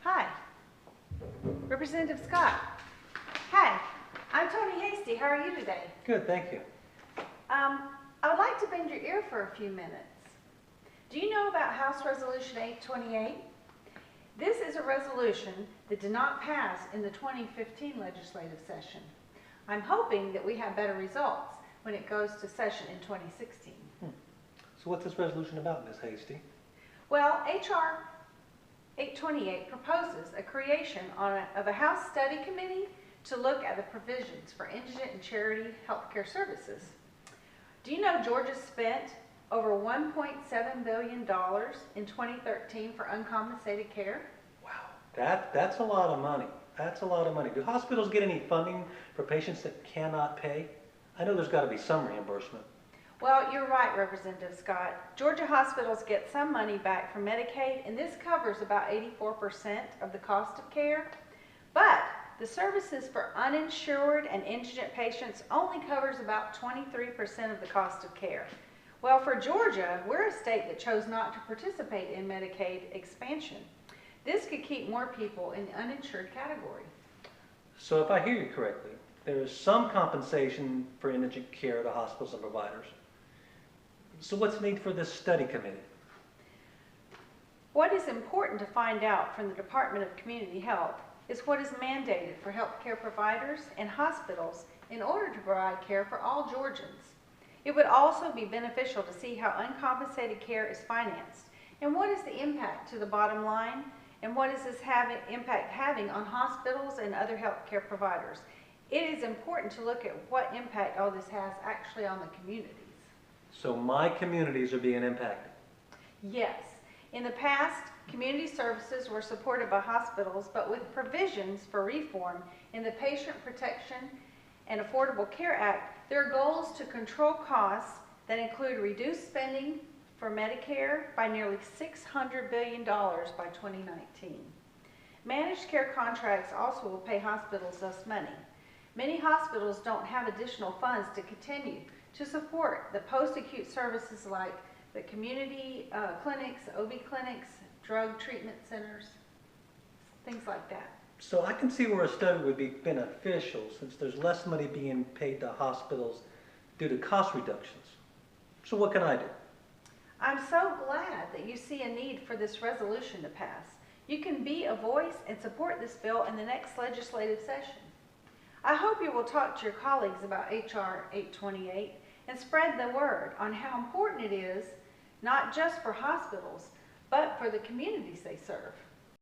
Hi, Representative Scott. Hi, I'm Tony Hasty. How are you today? Good, thank you. I would like to bend your ear for a few minutes. Do you know about House Resolution 828? This is a resolution that did not pass in the 2015 legislative session. I'm hoping that we have better results when it goes to session in 2016. So what's this resolution about, Ms. Hasty? Well, H.R. 828 proposes a creation of a House study committee to look at the provisions for indigent and charity healthcare services. Do you know Georgia spent over $1.7 billion in 2013 for uncompensated care? Wow, that's a lot of money. That's a lot of money. Do hospitals get any funding for patients that cannot pay? I know there's got to be some reimbursement. Well, you're right, Representative Scott. Georgia hospitals get some money back from Medicaid, and this covers about 84% of the cost of care. But the services for uninsured and indigent patients only covers about 23% of the cost of care. Well, for Georgia, we're a state that chose not to participate in Medicaid expansion. This could keep more people in the uninsured category. So if I hear you correctly, there is some compensation for indigent care to hospitals and providers. So what's the need for this study committee? What is important to find out from the Department of Community Health is what is mandated for healthcare providers and hospitals in order to provide care for all Georgians. It would also be beneficial to see how uncompensated care is financed and what is the impact to the bottom line and what is this impact having on hospitals and other healthcare providers. It is important to look at what impact all this has actually on the communities. So my communities are being impacted. Yes. In the past, community services were supported by hospitals, but with provisions for reform in the Patient Protection and Affordable Care Act, there are goals to control costs that include reduced spending for Medicare by nearly $600 billion by 2019. Managed care contracts also will pay hospitals less money. Many hospitals don't have additional funds to continue to support the post-acute services like the community clinics, OB clinics, drug treatment centers, things like that. So I can see where a study would be beneficial since there's less money being paid to hospitals due to cost reductions. So what can I do? I'm so glad that you see a need for this resolution to pass. You can be a voice and support this bill in the next legislative session. I hope you will talk to your colleagues about H.R. 828 and spread the word on how important it is, not just for hospitals, but for the communities they serve.